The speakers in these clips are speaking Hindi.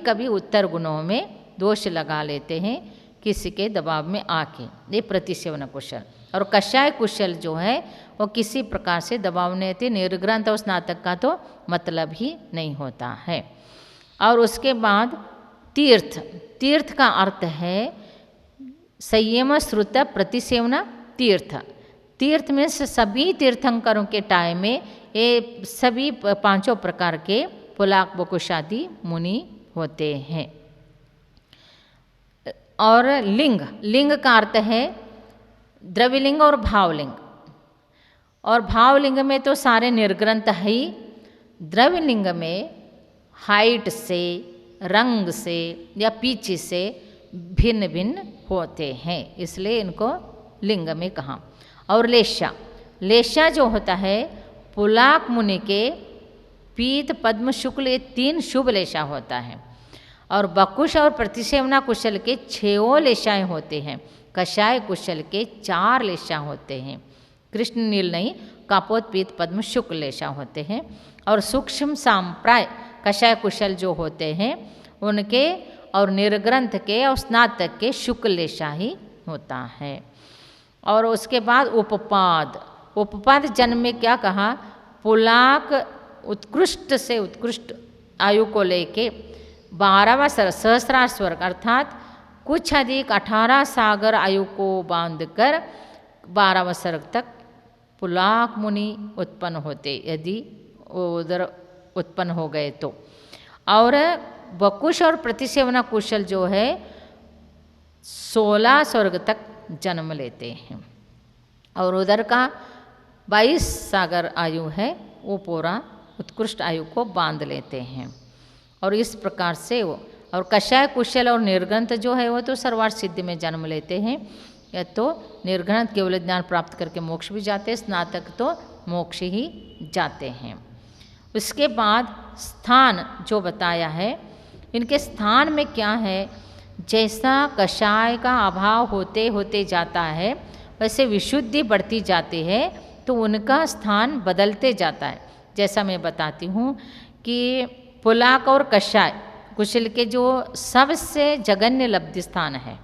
कभी उत्तर गुणों में दोष लगा लेते हैं किसी के दबाव में आके, ये प्रतिसेवन कुशल। और कषाय कुशल जो है वो किसी प्रकार से दबाव नहीं होते, निर्ग्रंथ और स्नातक का तो मतलब ही नहीं होता है। और उसके बाद तीर्थ, तीर्थ का अर्थ है संयम श्रुत प्रतिसेवना तीर्थ। तीर्थ में से सभी तीर्थंकरों के टाइम में ये सभी पांचों प्रकार के पुलाक बकुशादी मुनि होते हैं। और लिंग, लिंग का अर्थ है द्रव्यलिंग और भावलिंग। और भावलिंग में तो सारे निर्ग्रंथ है ही, द्रव्यलिंग में हाइट से, रंग से या पीछे से भिन्न भिन्न होते हैं, इसलिए इनको लिंग में कहा। और लेशा, लेशा जो होता है पुलाक मुनि के पीत पद्म शुक्ल, ये 3 शुभ लेशा होता है। और बकुश और प्रतिसेवना कुशल के 6 लेशाएँ होते हैं। कषाय कुशल के 4 लेशा होते हैं। कृष्ण नील नहीं, कापोत पीत पद्म शुक्ल लेशा होते हैं। और सूक्ष्म सांप्राय कषाय कुशल जो होते हैं उनके और निर्ग्रंथ के और स्नातक के शुक्ल लेशा ही होता है। और उसके बाद उपपाद, उपपाद जन्म में क्या कहा, पुलाक उत्कृष्ट से उत्कृष्ट आयु को लेके 12वां सहस्रार स्वर्ग अर्थात कुछ अधिक 18 सागर आयु को बांधकर 12वां स्वर्ग तक पुलाक मुनि उत्पन्न होते, यदि उधर उत्पन्न हो गए तो। और बकुश और प्रतिसेवना कुशल जो है 16 स्वर्ग तक जन्म लेते हैं। और उधर का 22 सागर आयु है वो पूरा उत्कृष्ट आयु को बांध लेते हैं। और इस प्रकार से वो, और कषाय कुशल और निर्ग्रंथ जो है वो तो सर्वार्थ सिद्धि में जन्म लेते हैं, या तो निर्ग्रंथ केवल ज्ञान प्राप्त करके मोक्ष भी जाते हैं, स्नातक तो मोक्ष ही जाते हैं। उसके बाद स्थान जो बताया है, इनके स्थान में क्या है, जैसा कषाय का अभाव होते होते जाता है वैसे विशुद्धि बढ़ती जाती है, तो उनका स्थान बदलते जाता है। जैसा मैं बताती हूँ कि पुलाक और कषाय कुशल के जो सबसे जघन्य लब्धि स्थान है,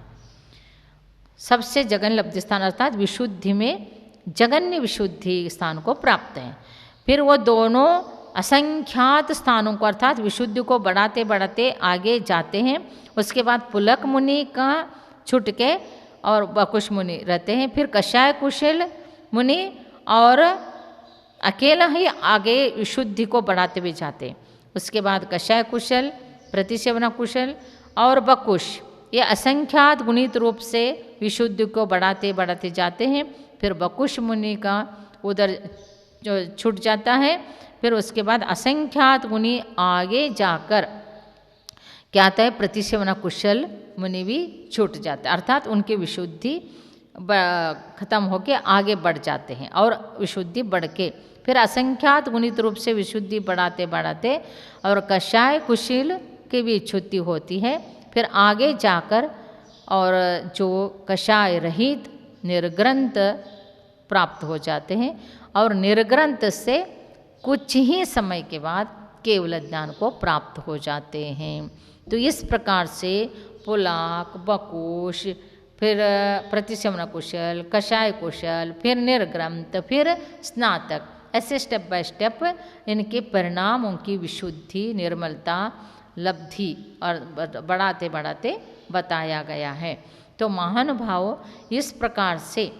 सबसे जघन्य लब्धि स्थान अर्थात विशुद्धि में जघन्य विशुद्धि स्थान को प्राप्त है। फिर वो दोनों असंख्यात स्थानों को अर्थात विशुद्धि को बढ़ाते बढ़ाते आगे जाते हैं। उसके बाद पुलक मुनि का छूट के और बकुश मुनि रहते हैं। फिर कषाय कुशल मुनि और अकेला ही आगे विशुद्धि को बढ़ाते हुए जाते हैं। उसके बाद कषाय कुशल, प्रतिसेवना कुशल और बकुश, ये असंख्यात गुणित रूप से विशुद्धि को बढ़ाते बढ़ाते जाते हैं। फिर बकुश मुनि का उधर जो छूट जाता है। फिर उसके बाद असंख्यात मुनि आगे जाकर क्या आता है, प्रतिसेवना कुशल मुनि भी छूट जाते हैं, अर्थात उनकी विशुद्धि खत्म होके आगे बढ़ जाते हैं। और विशुद्धि बढ़ के फिर असंख्यात गुणित रूप से विशुद्धि बढ़ाते बढ़ाते और कषाय कुशल की भी छुट्टी होती है। फिर आगे जाकर और जो कषाय रहित निर्ग्रंथ प्राप्त हो जाते हैं। और निर्ग्रंथ से कुछ ही समय के बाद केवल ज्ञान को प्राप्त हो जाते हैं। तो इस प्रकार से पुलाक, बकुश, फिर प्रतिसेवना कुशल, कषाय कुशल, फिर निर्ग्रंथ, फिर स्नातक, ऐसे स्टेप बाय स्टेप इनके परिणामों की विशुद्धि, निर्मलता, लब्धि और बढ़ाते बढ़ाते बताया गया है। तो महानुभाव, इस प्रकार से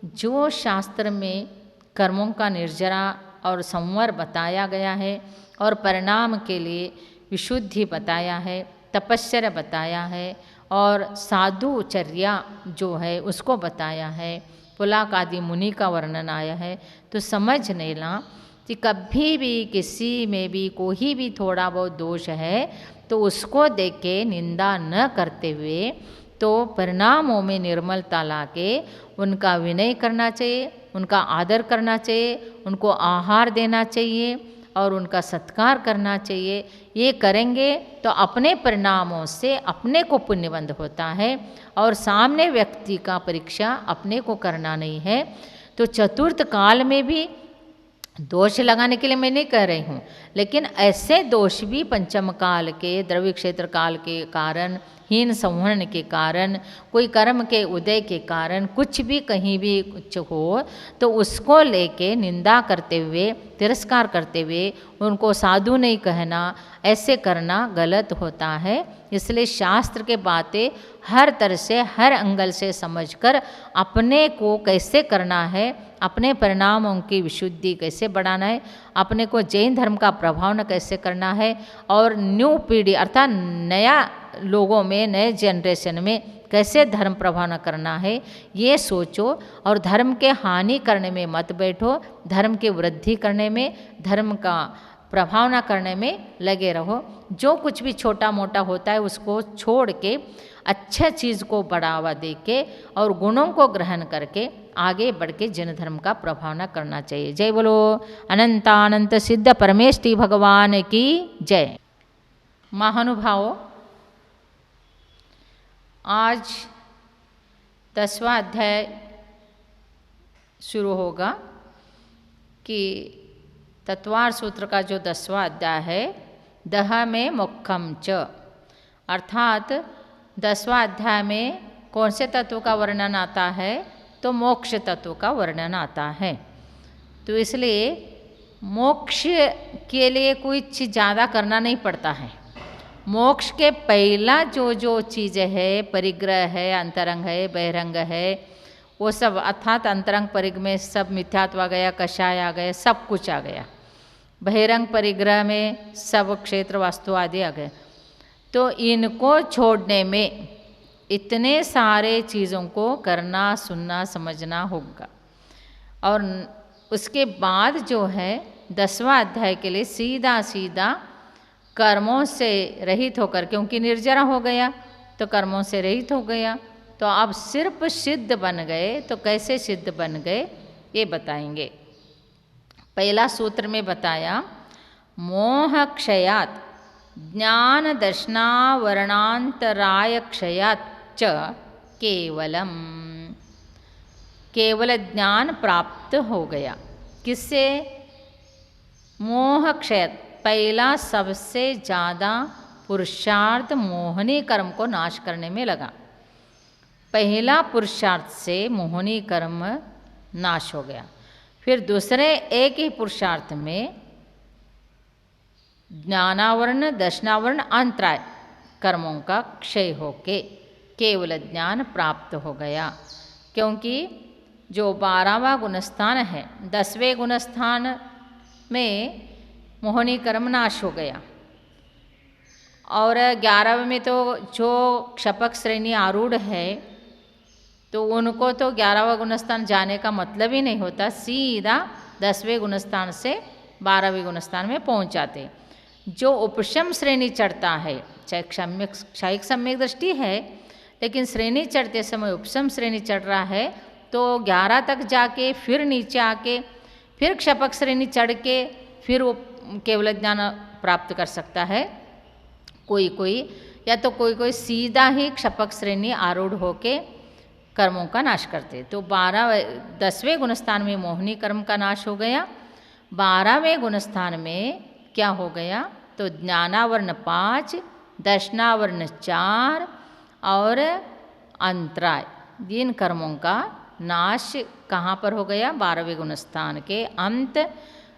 जो शास्त्र में कर्मों का निर्जरा और संवर बताया गया है और परिणाम के लिए विशुद्धि बताया है, तपस्या बताया है और साधुचर्या जो है उसको बताया है, पुलाक आदि मुनि का वर्णन आया है, तो समझ लेना कि कभी भी किसी में भी कोई भी थोड़ा बहुत दोष है तो उसको देख के निंदा न करते हुए तो परिणामों में निर्मलता लाके उनका विनय करना चाहिए, उनका आदर करना चाहिए, उनको आहार देना चाहिए और उनका सत्कार करना चाहिए। ये करेंगे तो अपने परिणामों से अपने को पुण्यवंत होता है और सामने व्यक्ति का परीक्षा अपने को करना नहीं है। तो चतुर्थ काल में भी दोष लगाने के लिए मैं नहीं कह रही हूँ, लेकिन ऐसे दोष भी पंचम काल के, द्रव्य क्षेत्र काल के कारण, हीन संवरण के कारण, कोई कर्म के उदय के कारण, कुछ भी कहीं भी कुछ हो तो उसको लेके निंदा करते हुए, तिरस्कार करते हुए उनको साधु नहीं कहना, ऐसे करना गलत होता है। इसलिए शास्त्र के बातें हर तरह से, हर एंगल से समझकर अपने को कैसे करना है, अपने परिणामों की विशुद्धि कैसे बढ़ाना है, अपने को जैन धर्म का प्रभाव न कैसे करना है, और न्यू पीढ़ी अर्थात नया लोगों में, नए जनरेशन में कैसे धर्म प्रभाव न करना है, ये सोचो। और धर्म के हानि करने में मत बैठो, धर्म की वृद्धि करने में, धर्म का प्रभाव न करने में लगे रहो। जो कुछ भी छोटा मोटा होता है उसको छोड़ के अच्छे चीज़ को बढ़ावा दे के और गुणों को ग्रहण करके आगे बढ़ के जन धर्म का प्रभाव न करना चाहिए। जय बोलो अनंतानंत सिद्ध परमेष्टि भगवान की जय। महानुभावों, आज 10वां अध्याय शुरू होगा कि तत्वार सूत्र का जो 10वां अध्याय है, दह में मोक्षम च, अर्थात 10वां अध्याय में कौन से तत्व का वर्णन आता है, तो मोक्ष तत्व का वर्णन आता है। तो इसलिए मोक्ष के लिए कोई चीज़ ज़्यादा करना नहीं पड़ता है। मोक्ष के पहला जो जो चीज़ें है, परिग्रह है, अंतरंग है, बहिरंग है, वो सब अर्थात अंतरंग परिग्रह में सब मिथ्यात्व आ गया, कषाय आ गया, सब कुछ आ गया। बहिरंग परिग्रह में सब क्षेत्र वास्तु आदि आ गए। तो इनको छोड़ने में इतने सारे चीज़ों को करना, सुनना, समझना होगा। और उसके बाद जो है 10वां अध्याय के लिए सीधा सीधा कर्मों से रहित होकर, क्योंकि निर्जरा हो गया तो कर्मों से रहित हो गया, तो अब सिर्फ सिद्ध बन गए। तो कैसे सिद्ध बन गए ये बताएंगे। पहला सूत्र में बताया, मोह क्षयात ज्ञान दर्शनावरणांतराय क्षयात च केवलम, केवल ज्ञान प्राप्त हो गया। किससे? मोह क्षय, पहला सबसे ज़्यादा पुरुषार्थ मोहनी कर्म को नाश करने में लगा। पहला पुरुषार्थ से मोहनी कर्म नाश हो गया। फिर दूसरे एक ही पुरुषार्थ में ज्ञानावरण, दर्शनावरण, अंतराय कर्मों का क्षय होके केवल ज्ञान प्राप्त हो गया। क्योंकि जो 12वां गुणस्थान है, 10वें गुणस्थान में मोहनी कर्म नाश हो गया, और 11वें में तो जो क्षपक श्रेणी आरूढ़ है तो उनको तो 11वां गुणस्थान जाने का मतलब ही नहीं होता, सीधा 10वें गुणस्थान से 12वें गुणस्थान में पहुंच जाते। जो उपशम श्रेणी चढ़ता है, चाहे क्षायिक सम्यक दृष्टि है, लेकिन श्रेणी चढ़ते समय उपशम श्रेणी चढ़ रहा है तो 11 तक जाके फिर नीचे आके फिर क्षपक श्रेणी चढ़ के फिर वो केवल ज्ञान प्राप्त कर सकता है। कोई कोई या तो कोई कोई सीधा ही क्षपक श्रेणी आरूढ़ होके कर्मों का नाश करते। तो 10वें गुणस्थान में मोहनी कर्म का नाश हो गया। 12वें गुणस्थान में क्या हो गया? तो ज्ञानावरण 5, दर्शनावरण 4 और अंतराय, इन कर्मों का नाश कहाँ पर हो गया? 12वें गुणस्थान के अंत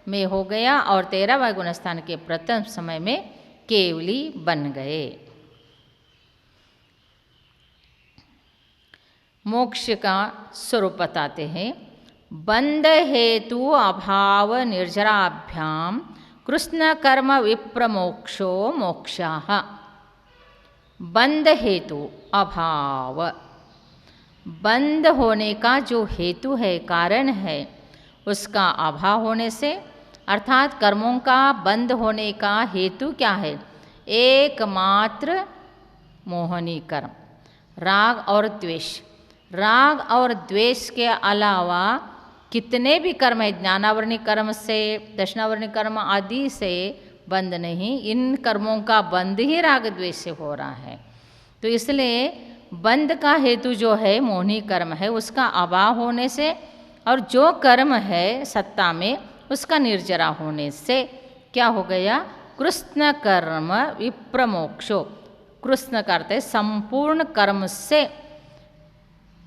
में हो गया, और 13वें गुणस्थान के प्रथम समय में केवली बन गए। मोक्ष का स्वरूप बताते हैं। बंध हेतु अभाव निर्जराभ्याम कृष्ण कर्म विप्रमोक्षो मोक्षाः। बंध हेतु अभाव, बंद होने का जो हेतु है, कारण है, उसका अभाव होने से, अर्थात कर्मों का बंद होने का हेतु क्या है? एकमात्र मोहनी कर्म, राग और द्वेष। राग और द्वेष के अलावा कितने भी कर्म है, ज्ञानावरणी कर्म से, दर्शनावरणी कर्म आदि से बंद नहीं, इन कर्मों का बंद ही राग द्वेष से हो रहा है। तो इसलिए बंद का हेतु जो है मोहनी कर्म है, उसका अभाव होने से, और जो कर्म है सत्ता में उसका निर्जरा होने से क्या हो गया, कृष्ण कर्म विप्रमोक्षो, कृष्ण करते संपूर्ण कर्म से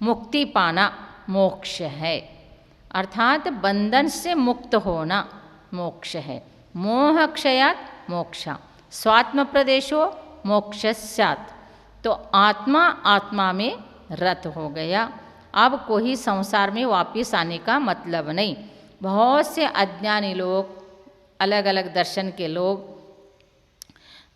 मुक्ति पाना मोक्ष है, अर्थात बंधन से मुक्त होना मोक्ष है। मोह क्षयात मोक्षा स्वात्म प्रदेशो मोक्ष स्यात्, तो आत्मा आत्मा में रत हो गया। अब कोई संसार में वापिस आने का मतलब नहीं। बहुत से अज्ञानी लोग, अलग अलग दर्शन के लोग,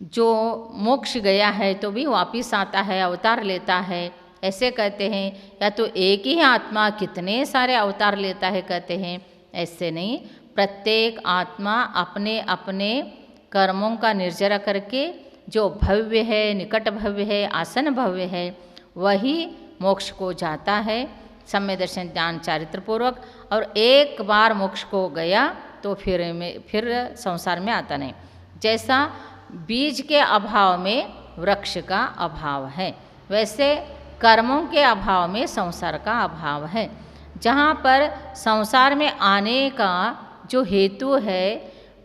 जो मोक्ष गया है तो भी वापिस आता है, अवतार लेता है, ऐसे कहते हैं। या तो एक ही आत्मा कितने सारे अवतार लेता है कहते हैं, ऐसे नहीं। प्रत्येक आत्मा अपने अपने कर्मों का निर्जरा करके जो भव्य है, निकट भव्य है, आसन भव्य है, वही मोक्ष को जाता है सम्यक दर्शन ज्ञान चारित्र पूर्वक। और एक बार मोक्ष को गया तो फिर संसार में आता नहीं। जैसा बीज के अभाव में वृक्ष का अभाव है, वैसे कर्मों के अभाव में संसार का अभाव है। जहाँ पर संसार में आने का जो हेतु है,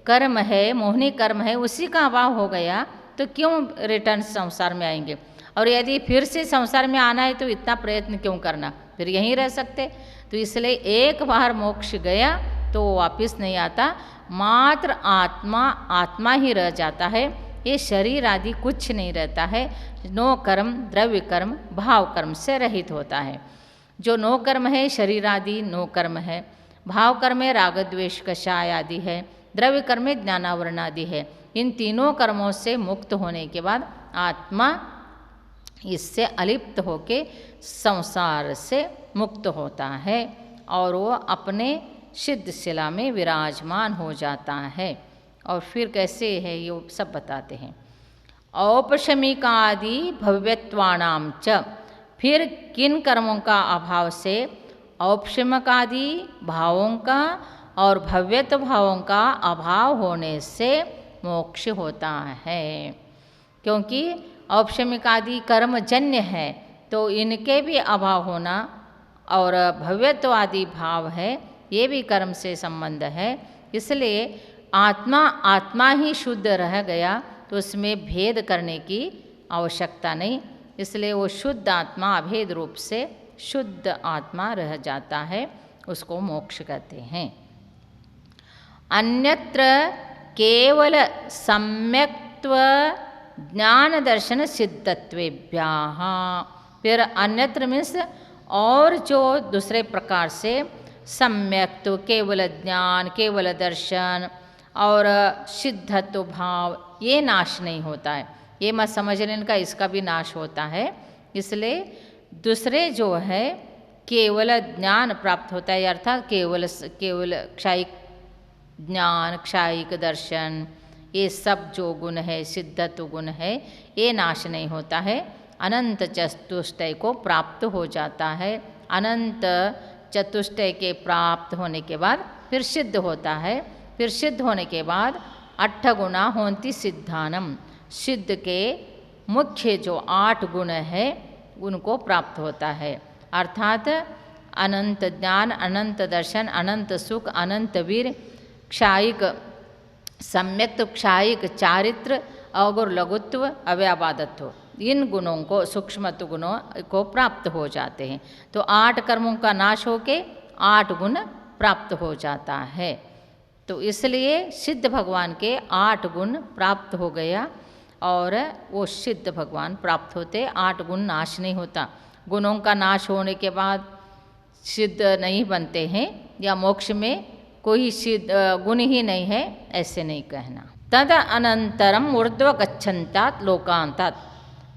कर्म है, मोहनी कर्म है, उसी का अभाव हो गया तो क्यों रिटर्न संसार में आएंगे। और यदि फिर से संसार में आना है तो इतना प्रयत्न क्यों करना, फिर यहीं रह सकते। तो इसलिए एक बार मोक्ष गया तो वो वापस नहीं आता, मात्र आत्मा आत्मा ही रह जाता है। ये शरीर आदि कुछ नहीं रहता है। नो कर्म द्रव्य कर्म भाव कर्म से रहित होता है। जो नो कर्म है शरीर आदि नो कर्म है, भाव कर्म में राग द्वेष कषाय आदि है, द्रव्य कर्म में ज्ञानावरण आदि है। इन तीनों कर्मों से मुक्त होने के बाद आत्मा इससे अलिप्त होके संसार से मुक्त होता है और वो अपने सिद्ध शिला में विराजमान हो जाता है। और फिर कैसे है ये सब बताते हैं। औपशमिकादि भव्यत्वानाम च, फिर किन कर्मों का अभाव से औपशमिकादि भावों का और भव्यत्व भावों का अभाव होने से मोक्ष होता है। क्योंकि औपशमिकादि कर्मजन्य है तो इनके भी अभाव होना, और भव्यत्वादि भाव है ये भी कर्म से संबंध है। इसलिए आत्मा आत्मा ही शुद्ध रह गया तो उसमें भेद करने की आवश्यकता नहीं। इसलिए वो शुद्ध आत्मा अभेद रूप से शुद्ध आत्मा रह जाता है, उसको मोक्ष कहते हैं। अन्यत्र केवल सम्यक्त्व ज्ञान दर्शन सिद्धत्वेभ्याः, फिर अन्यत्र मीन्स और जो दूसरे प्रकार से सम्यक्त्व, केवल ज्ञान, केवल दर्शन और सिद्धत्व भाव, ये नाश नहीं होता है। ये मत समझ लेने का, इसका भी नाश होता है। इसलिए दूसरे जो है केवल ज्ञान प्राप्त होता है, अर्थात केवल क्षायिक ज्ञान, क्षायिक दर्शन, ये सब जो गुण है, सिद्धत्व गुण है, ये नाश नहीं होता है। अनंत चतुष्टय को प्राप्त हो जाता है। अनंत चतुष्टय के प्राप्त होने के बाद फिर सिद्ध होता है। फिर सिद्ध होने के बाद 8 गुणा होन्ति सिद्धानम, सिद्ध के मुख्य जो 8 गुण है उनको प्राप्त होता है। अर्थात अनंत ज्ञान, अनंत दर्शन, अनंत सुख, अनंत वीर, क्षायिक सम्यक्त्व, क्षायिक चारित्र, अगुर लघुत्व, अव्याबादत्व, इन गुणों को, सूक्ष्मत्व गुणों को प्राप्त हो जाते हैं। तो 8 कर्मों का नाश होके 8 गुण प्राप्त हो जाता है। तो इसलिए सिद्ध भगवान के 8 गुण प्राप्त हो गया और वो सिद्ध भगवान प्राप्त होते। 8 गुण नाश नहीं होता। गुणों का नाश होने के बाद सिद्ध नहीं बनते हैं, या मोक्ष में कोई सिद्ध गुण ही नहीं है, ऐसे नहीं कहना। तद अनंतरम ऊर्ध्व गच्छन्तात लोकांतात,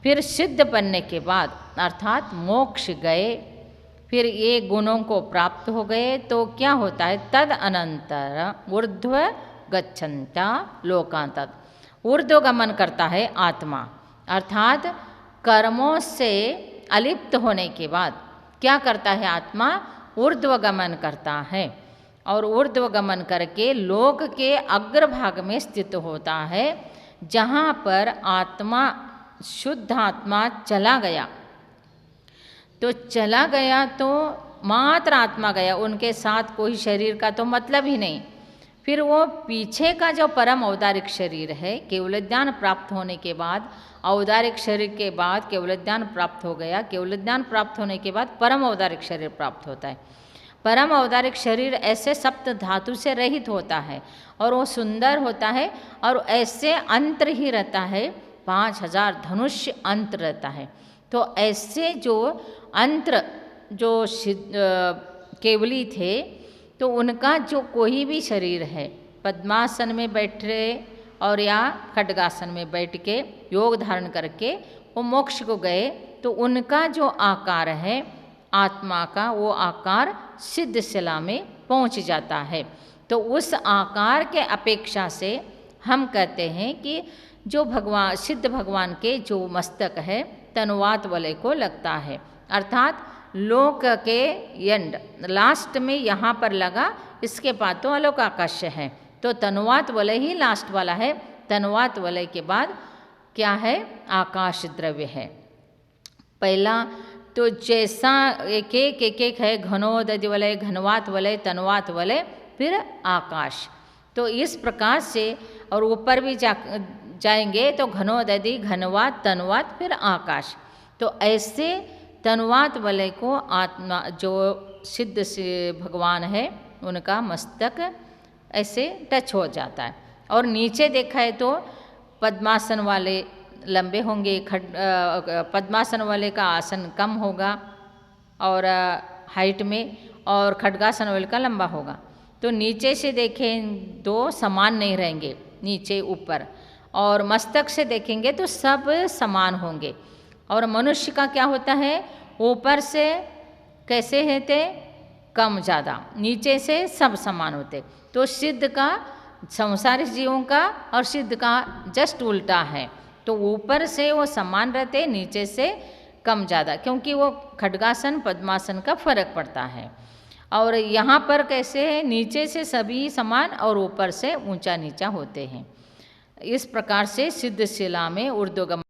फिर सिद्ध बनने के बाद अर्थात मोक्ष गए, फिर ये गुणों को प्राप्त हो गए तो क्या होता है, तद अनंतर ऊर्ध्व गच्छन्ता लोकांतात, ऊर्ध्व गमन करता है आत्मा। अर्थात कर्मों से अलिप्त होने के बाद क्या करता है आत्मा, ऊर्ध्व गमन करता है। और ऊर्ध्व गमन करके लोक के अग्रभाग में स्थित होता है, जहाँ पर आत्मा, शुद्ध आत्मा चला गया। तो चला गया तो मात्र आत्मा गया, उनके साथ कोई शरीर का तो मतलब ही नहीं। फिर वो पीछे का जो परम औदारिक शरीर है, केवल ज्ञान प्राप्त होने के बाद, औदारिक शरीर के बाद केवल ज्ञान प्राप्त हो गया, केवल ज्ञान प्राप्त होने के बाद परम औदारिक शरीर प्राप्त होता है। परम औदारिक शरीर ऐसे सप्त धातु से रहित होता है और वो सुंदर होता है और ऐसे अंतर ही रहता है, 5000 धनुष्य अंत रहता है। तो ऐसे जो अंतर जो केवली थे, तो उनका जो कोई भी शरीर है, पद्मासन में बैठे और या खड्गासन में बैठ के योग धारण करके वो मोक्ष को गए, तो उनका जो आकार है आत्मा का, वो आकार सिद्ध शिला में पहुंच जाता है। तो उस आकार के अपेक्षा से हम कहते हैं कि जो भगवान सिद्ध भगवान के जो मस्तक है तनुवात वलय को लगता है, अर्थात लोक के एंड लास्ट में यहाँ पर लगा, इसके बाद तो अलोक आकाश है। तो तनुवात वलय ही लास्ट वाला है, तनुवात वलय के बाद क्या है, आकाश द्रव्य है। पहला तो जैसा एक एक है, घनोदधि वलय, घनवात वलय, तनुवात वलय, फिर आकाश। तो इस प्रकार से और ऊपर भी जाएंगे तो घनोदधि, घनवात, तनुवात, फिर आकाश। तो ऐसे तनुवात वलय को आत्मा जो सिद्ध से भगवान है उनका मस्तक ऐसे टच हो जाता है। और नीचे देखा है तो पद्मासन वाले लंबे होंगे, पद्मासन वाले का आसन कम होगा और हाइट में, और खड्गासन वाले का लंबा होगा। तो नीचे से देखें तो समान नहीं रहेंगे, नीचे ऊपर, और मस्तक से देखेंगे तो सब समान होंगे। और मनुष्य का क्या होता है, ऊपर से कैसे रहते, कम ज़्यादा, नीचे से सब समान होते। तो सिद्ध का, संसारिक जीवों का और सिद्ध का जस्ट उल्टा है। तो ऊपर से वो समान रहते, नीचे से कम ज़्यादा, क्योंकि वो खड्गासन पद्मासन का फर्क पड़ता है। और यहाँ पर कैसे है, नीचे से सभी समान और ऊपर से ऊंचा नीचा होते हैं। इस प्रकार से सिद्ध शिला में ऊर्ध्वगमन